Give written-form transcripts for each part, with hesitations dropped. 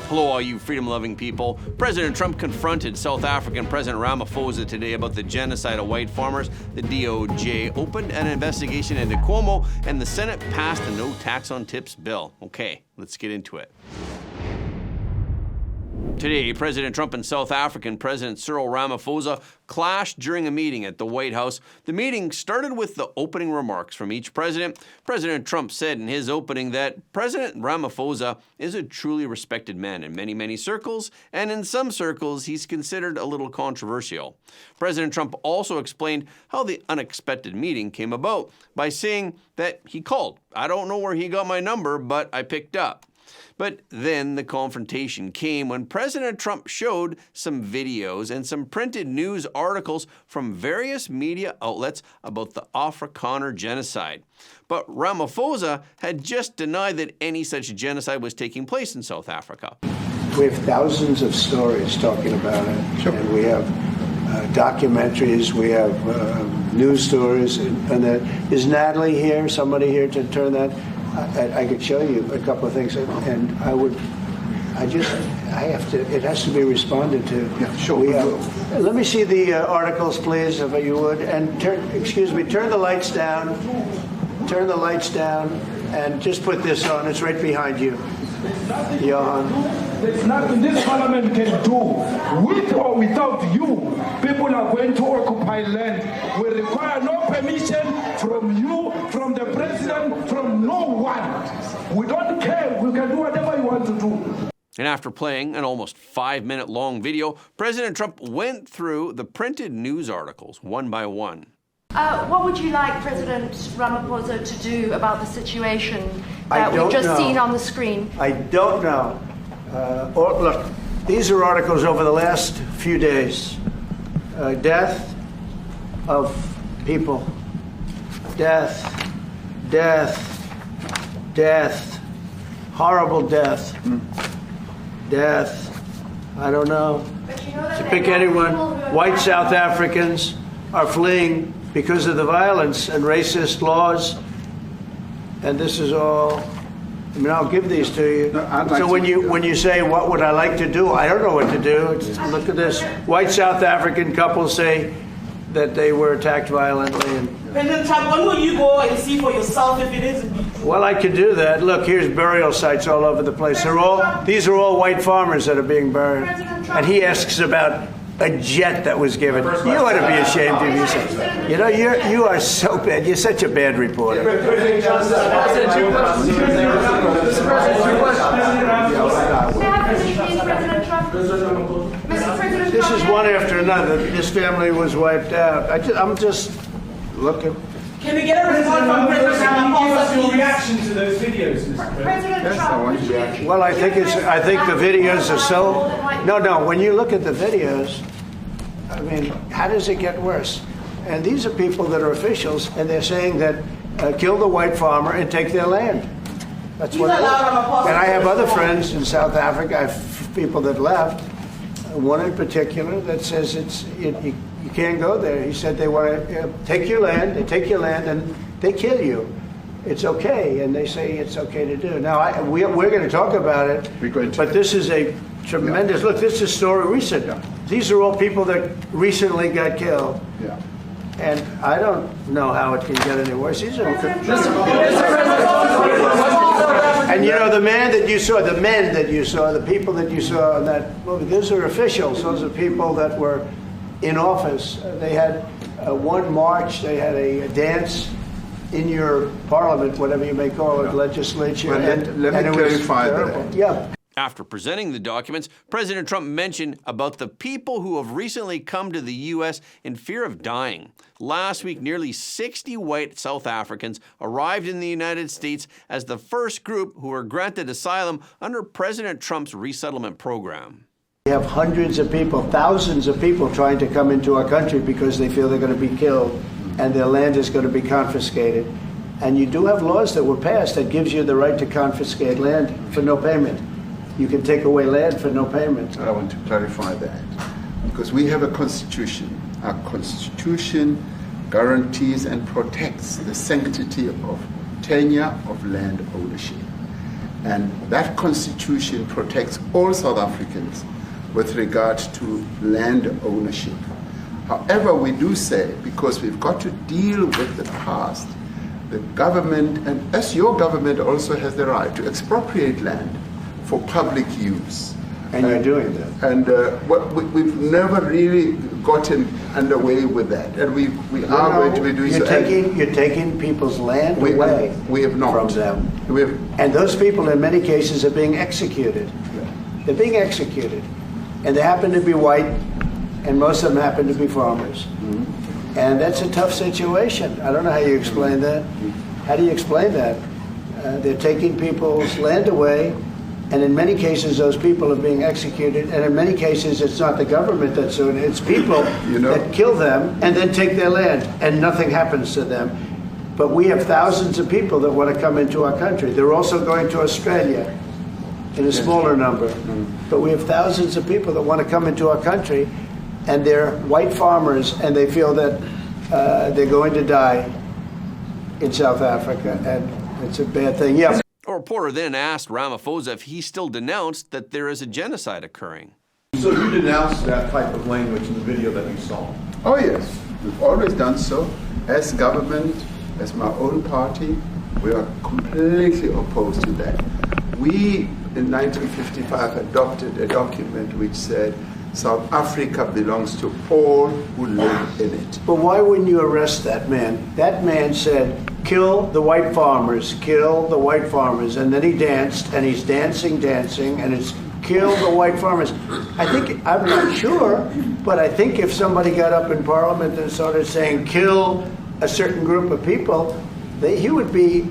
Hello, all you freedom-loving people. President Trump confronted South African President Ramaphosa today about the genocide of white farmers. The DOJ opened an investigation into Cuomo, and the Senate passed a no tax on tips bill. Okay, let's get into it. Today, President Trump and South African President Cyril Ramaphosa clashed during a meeting at the White House. The meeting started with the opening remarks from each president. President Trump said in his opening that President Ramaphosa is a truly respected man in many, many circles, and in some circles, he's considered a little controversial. President Trump also explained how the unexpected meeting came about by saying that he called. I don't know where he got my number, but I picked up. But then the confrontation came when President Trump showed some videos and some printed news articles from various media outlets about the Afrikaner genocide. But Ramaphosa had just denied that any such genocide was taking place in South Africa. We have thousands of stories talking about it, sure. And we have documentaries, we have news stories, and is Natalie here, somebody here to turn that? I could show you a couple of things, and it has to be responded to. Yeah, sure. Let me see the articles, please, if you would, and turn the lights down, and just put this on. It's right behind you, Johan. There's nothing this parliament can do. With or without you, people are going to occupy land. We require no permission from you, from the president, from no one. We don't care. We can do whatever you want to do. And after playing an almost 5-minute long video, President Trump went through the printed news articles one by one. What would you like President Ramaphosa to do about the situation that we've just seen on the screen? I don't know. Look, these are articles over the last few days. Death of people. Death. Horrible death. Death. I don't know. To pick anyone. White South Africans are fleeing because of the violence and racist laws. And this is all. I mean, I'll give these to you. No, so when you say, what would I like to do? I don't know what to do. Look at this. White South African couple say that they were attacked violently. President Trump, when will you go and see for yourself if it is? Well, I can do that. Look, here's burial sites all over the place. These are all white farmers that are being buried. And he asks about a jet that was given. You ought to be ashamed of yourself. You know, you are so bad. You're such a bad reporter. This is one after another. This family was wiped out. I'm just looking. Can we get a response from President Ramaphosa? Your reaction to those videos, Mr. President Trump. Well, I think the videos are so. No. When you look at the videos, I mean, how does it get worse? And these are people that are officials, and they're saying that kill the white farmer and take their land. That's what. And I have other friends in South Africa. I have people that left. One in particular that says you can't go there. He said they want to take your land. They take your land and they kill you. It's okay, and they say it's okay to do. Now we're going to talk about it. But this is a tremendous look. This is a story recent. Yeah. These are all people that recently got killed. Yeah. And I don't know how it can get any worse. These are. And you know, the men that you saw, the people that you saw in that movie, those are officials. Those are people that were in office. They had one march, they had a dance in your parliament, whatever you may call it, legislature. Well, let me clarify that. Yeah. After presenting the documents, President Trump mentioned about the people who have recently come to the U.S. in fear of dying. Last week, nearly 60 white South Africans arrived in the United States as the first group who were granted asylum under President Trump's resettlement program. We have hundreds of people, thousands of people trying to come into our country because they feel they're going to be killed and their land is going to be confiscated. And you do have laws that were passed that gives you the right to confiscate land for no payment. You can take away land for no payment. I want to clarify that because we have a constitution. Our constitution guarantees and protects the sanctity of tenure of land ownership. And that constitution protects all South Africans with regard to land ownership. However, we do say, because we've got to deal with the past, the government, and as your government also has the right to expropriate land for public use. And you're doing that. And we've never really gotten underway with that. And we are going to be doing so. You're taking people's land away we have not. From them. We have, and those people, in many cases, are being executed. yeah. They're being executed. And they happen to be white, and most of them happen to be farmers. Mm-hmm. And that's a tough situation. I don't know how you explain that. How do you explain that? They're taking people's land away, and in many cases, those people are being executed. And in many cases, it's not the government that's doing it. It's people that kill them and then take their land, and nothing happens to them. But we have thousands of people that want to come into our country. They're also going to Australia in a smaller number. But we have thousands of people that want to come into our country, and they're white farmers, and they feel that they're going to die in South Africa, and it's a bad thing. Yeah. A reporter then asked Ramaphosa if he still denounced that there is a genocide occurring. So you denounced that type of language in the video that you saw? Oh yes, we've always done so. As government, as my own party, we are completely opposed to that. We, in 1955, adopted a document which said South Africa belongs to all who live in it. But why wouldn't you arrest that man? That man said, kill the white farmers, kill the white farmers. And then he danced, and he's dancing, and it's kill the white farmers. I'm not sure, but I think if somebody got up in Parliament and started saying, kill a certain group of people, he would be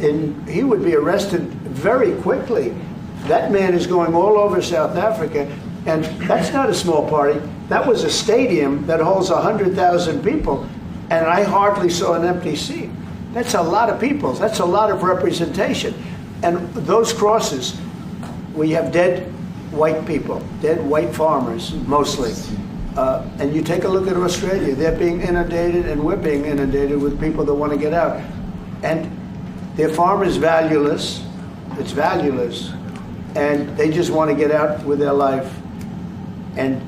arrested very quickly. That man is going all over South Africa, and that's not a small party. That was a stadium that holds 100,000 people, and I hardly saw an empty seat. That's a lot of people. That's a lot of representation. And those crosses, we have dead white people, dead white farmers, mostly. And you take a look at Australia, they're being inundated, and we're being inundated with people that want to get out. And their farm is valueless. It's valueless. And they just want to get out with their life. And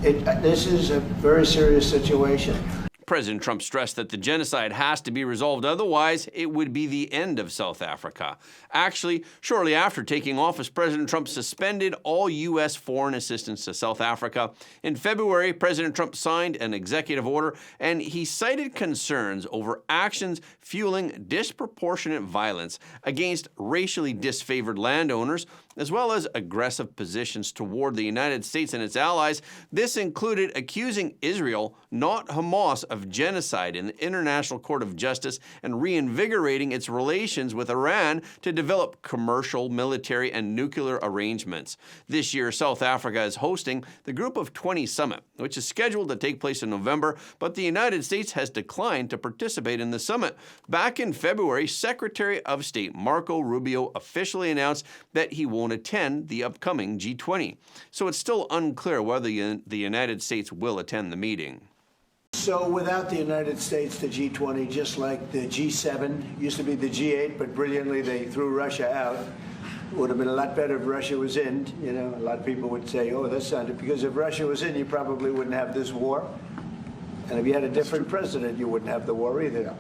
this is a very serious situation. President Trump stressed that the genocide has to be resolved, otherwise it would be the end of South Africa. Actually, shortly after taking office, President Trump suspended all U.S. foreign assistance to South Africa. In February, President Trump signed an executive order, and he cited concerns over actions fueling disproportionate violence against racially disfavored landowners, as well as aggressive positions toward the United States and its allies. This included accusing Israel, not Hamas, of genocide in the International Court of Justice and reinvigorating its relations with Iran to develop commercial, military, and nuclear arrangements. This year, South Africa is hosting the Group of 20 Summit, which is scheduled to take place in November, but the United States has declined to participate in the summit. Back in February, Secretary of State Marco Rubio officially announced that he won't attend the upcoming G20. So it's still unclear whether the United States will attend the meeting. So without the United States, the G20, just like the G7, used to be the G8, but brilliantly they threw Russia out. It would have been a lot better if Russia was in. You know, a lot of people would say, oh, that's not it. Because if Russia was in, you probably wouldn't have this war. And if you had a different president, you wouldn't have the war either.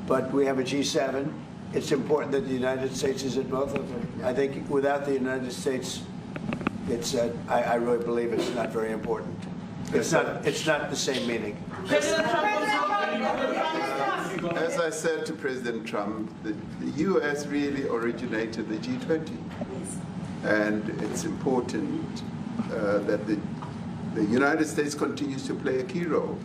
But we have a G7. It's important that the United States is at both of them. I think without the United States, it's I really believe it's not very important. It's not the same meaning. As I said to President Trump, the U.S. really originated the G20. And it's important that the United States continues to play a key role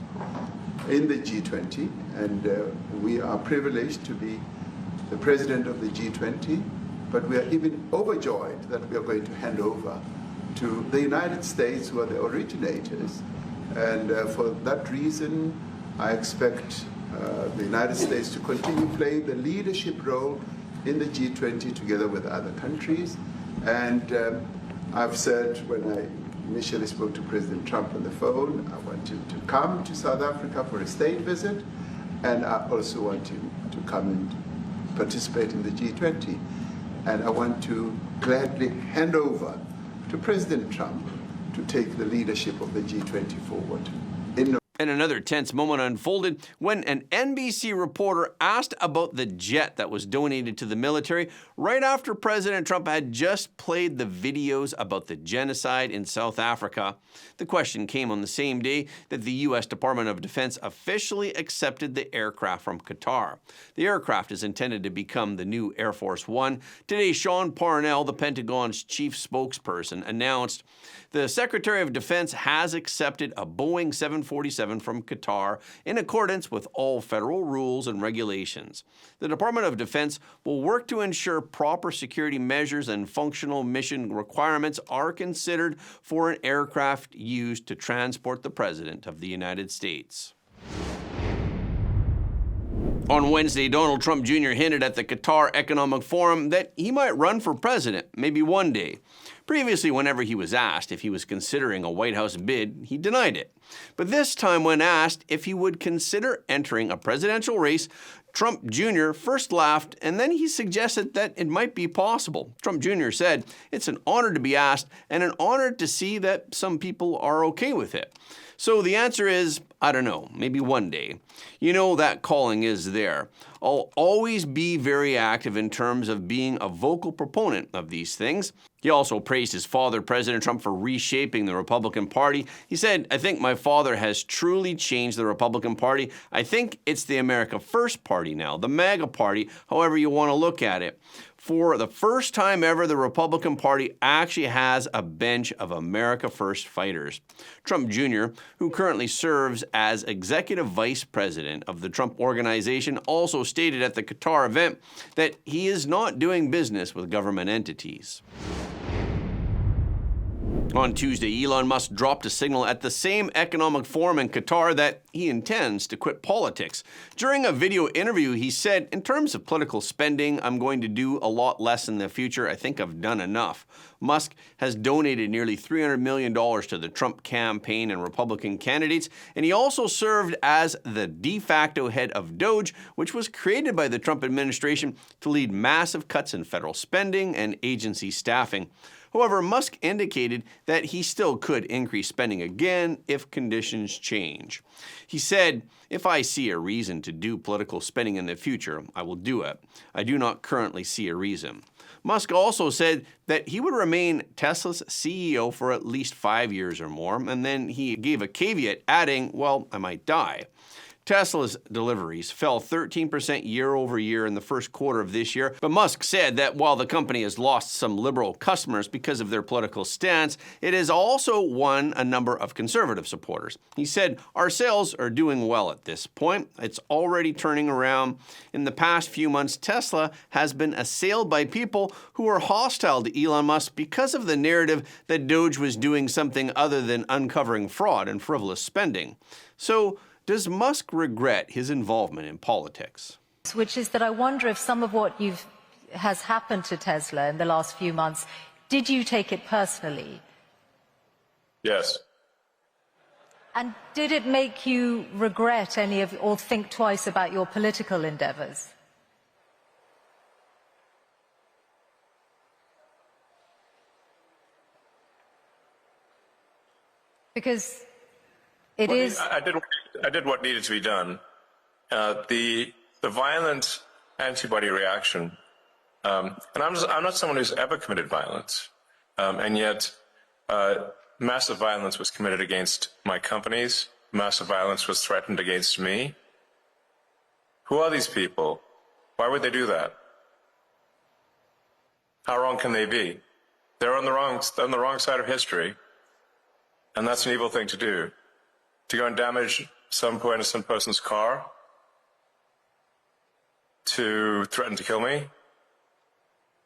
in the G20. And we are privileged to be the president of the G20, but we are even overjoyed that we are going to hand over to the United States, who are the originators. And for that reason, I expect the United States to continue playing the leadership role in the G20 together with other countries. And I've said when I initially spoke to President Trump on the phone, I want him to come to South Africa for a state visit, and I also want him to come and participate in the G20. And I want to gladly hand over to President Trump to take the leadership of the G20 forward. And another tense moment unfolded when an NBC reporter asked about the jet that was donated to the military right after President Trump had just played the videos about the genocide in South Africa. The question came on the same day that the U.S. Department of Defense officially accepted the aircraft from Qatar. The aircraft is intended to become the new Air Force One. Today, Sean Parnell, the Pentagon's chief spokesperson, announced the Secretary of Defense has accepted a Boeing 747 from Qatar in accordance with all federal rules and regulations. The Department of Defense will work to ensure proper security measures and functional mission requirements are considered for an aircraft used to transport the President of the United States. On Wednesday, Donald Trump Jr. hinted at the Qatar Economic Forum that he might run for president, maybe one day. Previously, whenever he was asked if he was considering a White House bid, he denied it. But this time, when asked if he would consider entering a presidential race, Trump Jr. first laughed and then he suggested that it might be possible. Trump Jr. said, "It's an honor to be asked and an honor to see that some people are okay with it." So the answer is, I don't know, maybe one day. You know, that calling is there. I'll always be very active in terms of being a vocal proponent of these things. He also praised his father, President Trump, for reshaping the Republican Party. He said, "I think my father has truly changed the Republican Party. I think it's the America First Party now, the MAGA Party, however you want to look at it. For the first time ever, the Republican Party actually has a bench of America First fighters." Trump Jr., who currently serves as executive vice president of the Trump Organization, also stated at the Qatar event that he is not doing business with government entities. On Tuesday, Elon Musk dropped a signal at the same economic forum in Qatar that he intends to quit politics. During a video interview, he said, "In terms of political spending, I'm going to do a lot less in the future. I think I've done enough." Musk has donated nearly $300 million to the Trump campaign and Republican candidates, and he also served as the de facto head of DOJ, which was created by the Trump administration to lead massive cuts in federal spending and agency staffing. However, Musk indicated that he still could increase spending again if conditions change. He said, "If I see a reason to do political spending in the future, I will do it. I do not currently see a reason." Musk also said that he would remain Tesla's CEO for at least 5 years or more, and then he gave a caveat adding, "Well, I might die." Tesla's deliveries fell 13% year over year in the first quarter of this year, but Musk said that while the company has lost some liberal customers because of their political stance, it has also won a number of conservative supporters. He said, "Our sales are doing well at this point. It's already turning around. In the past few months, Tesla has been assailed by people who are hostile to Elon Musk because of the narrative that DOJ was doing something other than uncovering fraud and frivolous spending." So, does Musk regret his involvement in politics? Which is that I wonder if some of what has happened to Tesla in the last few months, did you take it personally? Yes. And did it make you regret any of, or think twice about your political endeavors? Because it is. I did what needed to be done. The violent antibody reaction, and I'm not someone who's ever committed violence, and yet massive violence was committed against my companies. Massive violence was threatened against me. Who are these people? Why would they do that? How wrong can they be? They're on the wrong side of history, and that's an evil thing to do. To go and damage some poor innocent person's car, to threaten to kill me?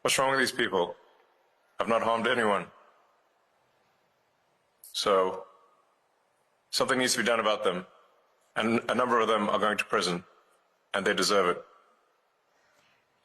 What's wrong with these people? I've not harmed anyone. So, something needs to be done about them. And a number of them are going to prison, and they deserve it.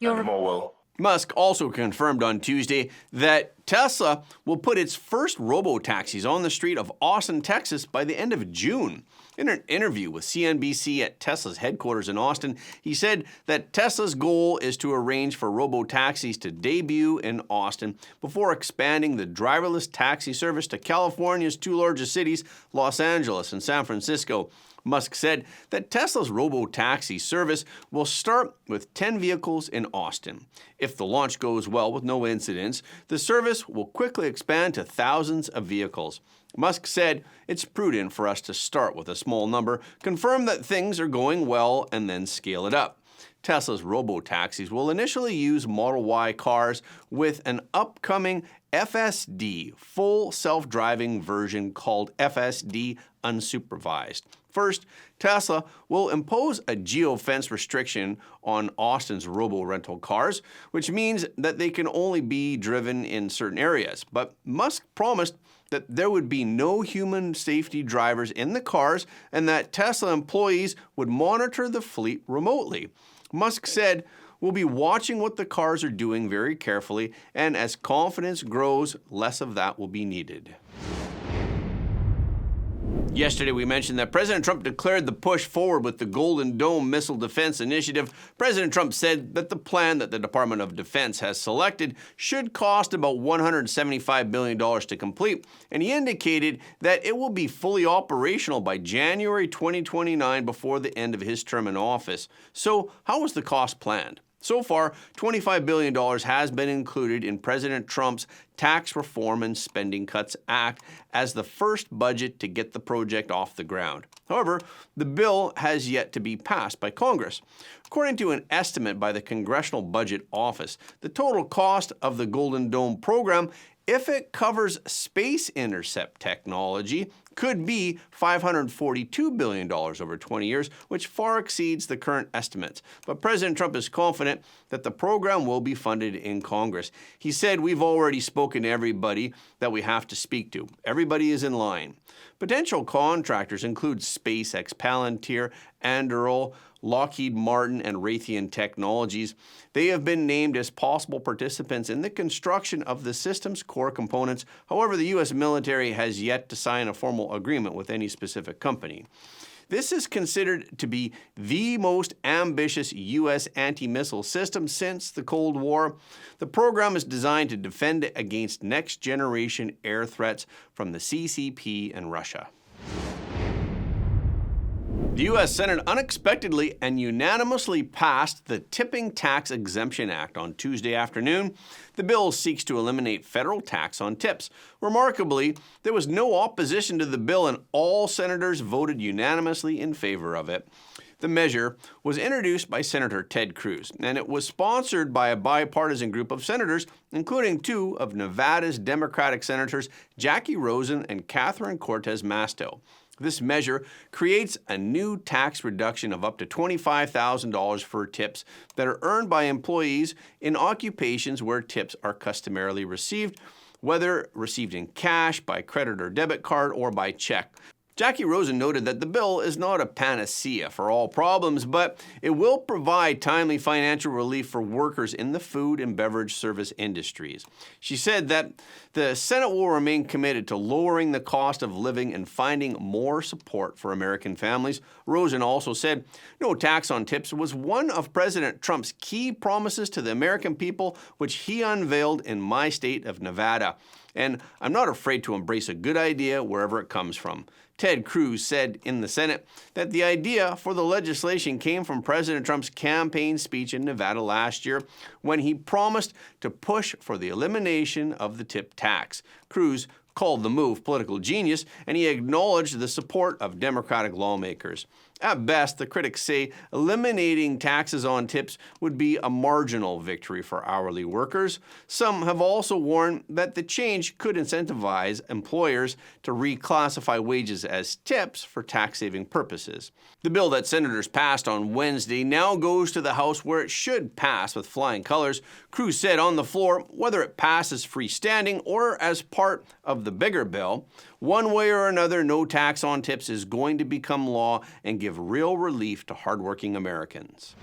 And more will. Musk also confirmed on Tuesday that Tesla will put its first robo-taxis on the street of Austin, Texas by the end of June. In an interview with CNBC at Tesla's headquarters in Austin, he said that Tesla's goal is to arrange for robo-taxis to debut in Austin before expanding the driverless taxi service to California's two largest cities, Los Angeles and San Francisco. Musk said that Tesla's robo-taxi service will start with 10 vehicles in Austin. If the launch goes well with no incidents, the service will quickly expand to thousands of vehicles. Musk said it's prudent for us to start with a small number, confirm that things are going well, and then scale it up. Tesla's robo-taxis will initially use Model Y cars with an upcoming FSD, full self-driving version called FSD Unsupervised. First, Tesla will impose a geofence restriction on Austin's robo-rental cars, which means that they can only be driven in certain areas. But Musk promised that there would be no human safety drivers in the cars and that Tesla employees would monitor the fleet remotely. Musk said, "We'll be watching what the cars are doing very carefully, and as confidence grows, less of that will be needed." Yesterday, we mentioned that President Trump declared the push forward with the Golden Dome Missile Defense Initiative. President Trump said that the plan that the Department of Defense has selected should cost about $175 billion to complete, and he indicated that it will be fully operational by January 2029 before the end of his term in office. So, how was the cost planned? So far, $25 billion has been included in President Trump's Tax Reform and Spending Cuts Act as the first budget to get the project off the ground. However, the bill has yet to be passed by Congress. According to an estimate by the Congressional Budget Office, the total cost of the Golden Dome program, if it covers space intercept technology, could be $542 billion over 20 years, which far exceeds the current estimates. But President Trump is confident that the program will be funded in Congress. He said, "We've already spoken to everybody that we have to speak to. Everybody is in line." Potential contractors include SpaceX, Palantir, Anduril, Lockheed Martin, and Raytheon Technologies. They have been named as possible participants in the construction of the system's core components. However, the U.S. military has yet to sign a formal agreement with any specific company. This is considered to be the most ambitious U.S. anti-missile system since the Cold War. The program is designed to defend against next-generation air threats from the CCP and Russia. The U.S. Senate unexpectedly and unanimously passed the Tipping Tax Exemption Act on Tuesday afternoon. The bill seeks to eliminate federal tax on tips. Remarkably, there was no opposition to the bill and all senators voted unanimously in favor of it. The measure was introduced by Senator Ted Cruz, and it was sponsored by a bipartisan group of senators, including two of Nevada's Democratic senators, Jackie Rosen and Catherine Cortez Masto. This measure creates a new tax reduction of up to $25,000 for tips that are earned by employees in occupations where tips are customarily received, whether received in cash, by credit or debit card, or by check. Jackie Rosen noted that the bill is not a panacea for all problems, but it will provide timely financial relief for workers in the food and beverage service industries. She said that the Senate will remain committed to lowering the cost of living and finding more support for American families. Rosen also said, "No tax on tips was one of President Trump's key promises to the American people, which he unveiled in my state of Nevada. And I'm not afraid to embrace a good idea wherever it comes from." Ted Cruz said in the Senate that the idea for the legislation came from President Trump's campaign speech in Nevada last year when he promised to push for the elimination of the tip tax. Cruz called the move political genius, and he acknowledged the support of Democratic lawmakers. At best, the critics say eliminating taxes on tips would be a marginal victory for hourly workers. Some have also warned that the change could incentivize employers to reclassify wages as tips for tax-saving purposes. The bill that senators passed on Wednesday now goes to the House, where it should pass with flying colors. Cruz said on the floor, whether it passes freestanding or as part of the bigger bill, one way or another, no tax on tips is going to become law and give real relief to hardworking Americans.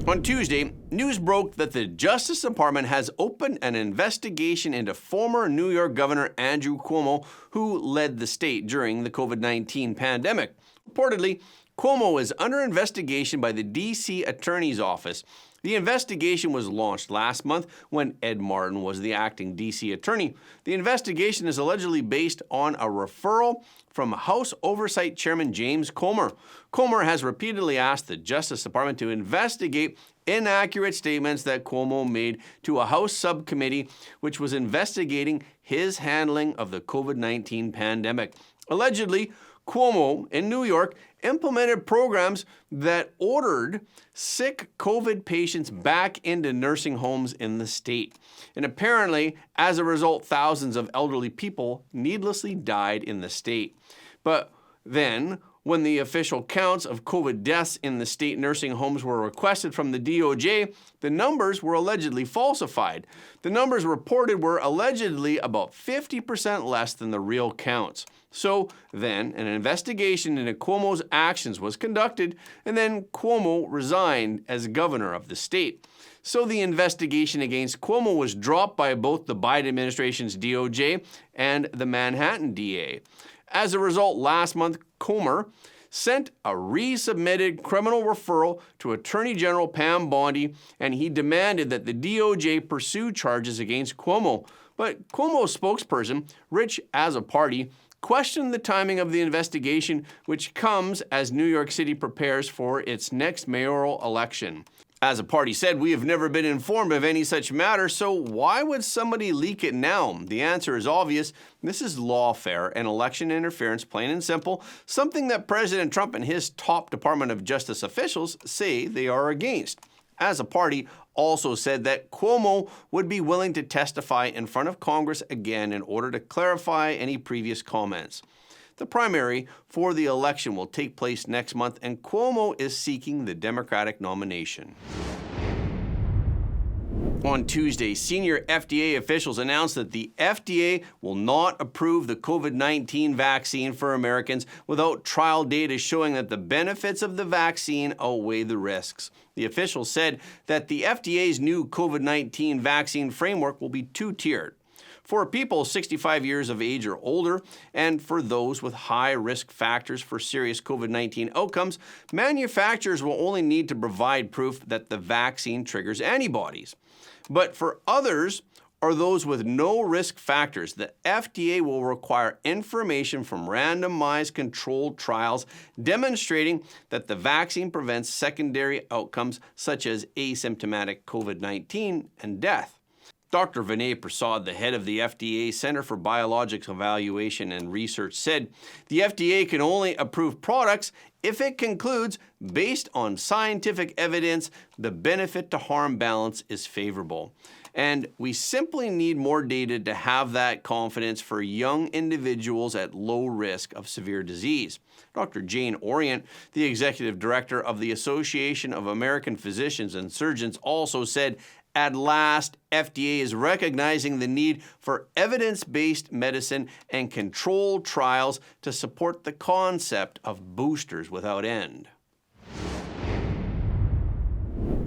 On Tuesday, news broke that the Justice Department has opened an investigation into former New York Governor Andrew Cuomo, who led the state during the COVID-19 pandemic. Reportedly, Cuomo is under investigation by the D.C. Attorney's Office. The investigation was launched last month when Ed Martin was the acting D.C. attorney. The investigation is allegedly based on a referral from House Oversight Chairman James Comer. Comer has repeatedly asked the Justice Department to investigate inaccurate statements that Cuomo made to a House subcommittee which was investigating his handling of the COVID-19 pandemic. Allegedly, Cuomo in New York implemented programs that ordered sick COVID patients back into nursing homes in the state. And apparently, as a result, thousands of elderly people needlessly died in the state. But then, when the official counts of COVID deaths in the state nursing homes were requested from the DOJ, the numbers were allegedly falsified. The numbers reported were allegedly about 50% less than the real counts. So then, an investigation into Cuomo's actions was conducted, and then Cuomo resigned as governor of the state. So the investigation against Cuomo was dropped by both the Biden administration's DOJ and the Manhattan DA. As a result, last month, Comer sent a resubmitted criminal referral to Attorney General Pam Bondi, and he demanded that the DOJ pursue charges against Cuomo. But Cuomo's spokesperson, Rich Azzopardi, questioned the timing of the investigation, which comes as New York City prepares for its next mayoral election. Azzopardi said, "We have never been informed of any such matter, so why would somebody leak it now? The answer is obvious. This is lawfare and election interference, plain and simple, something that President Trump and his top Department of Justice officials say they are against." Azzopardi also said that Cuomo would be willing to testify in front of Congress again in order to clarify any previous comments. The primary for the election will take place next month, and Cuomo is seeking the Democratic nomination. On Tuesday, senior FDA officials announced that the FDA will not approve the COVID-19 vaccine for Americans without trial data showing that the benefits of the vaccine outweigh the risks. The officials said that the FDA's new COVID-19 vaccine framework will be two-tiered. For people 65 years of age or older, and for those with high risk factors for serious COVID-19 outcomes, manufacturers will only need to provide proof that the vaccine triggers antibodies. But for others, or those with no risk factors, the FDA will require information from randomized controlled trials demonstrating that the vaccine prevents secondary outcomes such as asymptomatic COVID-19 and death. Dr. Vinay Prasad, the head of the FDA Center for Biologics Evaluation and Research, said the FDA can only approve products if it concludes, based on scientific evidence, the benefit to harm balance is favorable. And we simply need more data to have that confidence for young individuals at low risk of severe disease. Dr. Jane Orient, the executive director of the Association of American Physicians and Surgeons, also said, "At last, FDA is recognizing the need for evidence-based medicine and controlled trials to support the concept of boosters without end."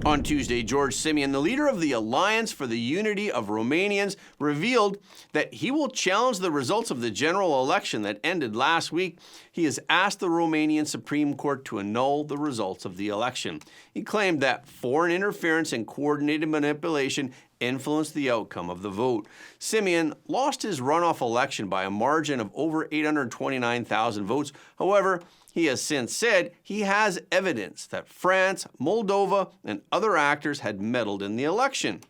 On Tuesday, George Simeon, the leader of the Alliance for the Unity of Romanians, revealed that he will challenge the results of the general election that ended last week. He has asked the Romanian Supreme Court to annul the results of the election. He claimed that foreign interference and coordinated manipulation influenced the outcome of the vote. Simeon lost his runoff election by a margin of over 829,000 votes. However, he has since said he has evidence that France, Moldova, and other actors had meddled in the election.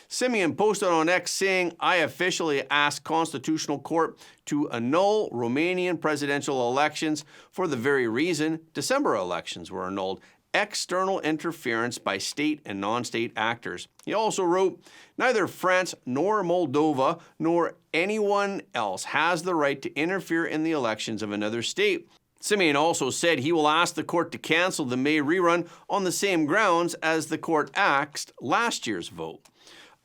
Simeon posted on X saying, "I officially ask Constitutional Court to annul Romanian presidential elections for the very reason December elections were annulled: external interference by state and non-state actors." He also wrote, "Neither France nor Moldova nor anyone else has the right to interfere in the elections of another state." Simeon also said he will ask the court to cancel the May rerun on the same grounds as the court axed last year's vote.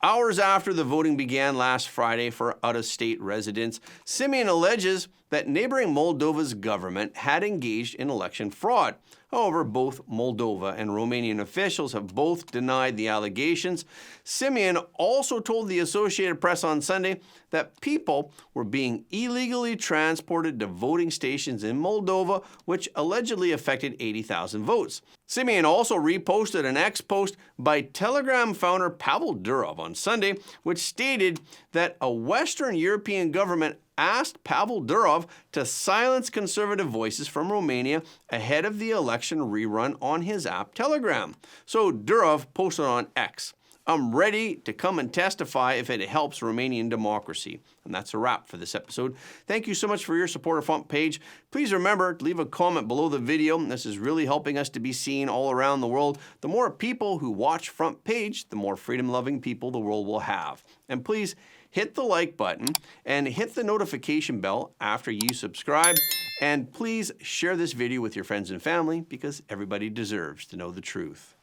Hours after the voting began last Friday for out-of-state residents, Simeon alleges that neighboring Moldova's government had engaged in election fraud. However, both Moldova and Romanian officials have both denied the allegations. Simeon also told the Associated Press on Sunday that people were being illegally transported to voting stations in Moldova, which allegedly affected 80,000 votes. Simeon also reposted an X post by Telegram founder Pavel Durov on Sunday, which stated that a Western European government asked Pavel Durov to silence conservative voices from Romania ahead of the election rerun on his app Telegram. So Durov posted on X, "I'm ready to come and testify if it helps Romanian democracy." And that's a wrap for this episode. Thank you so much for your support of Front Page. Please remember to leave a comment below the video. This is really helping us to be seen all around the world. The more people who watch Front Page, the more freedom-loving people the world will have. And please hit the like button and hit the notification bell after you subscribe. And please share this video with your friends and family because everybody deserves to know the truth.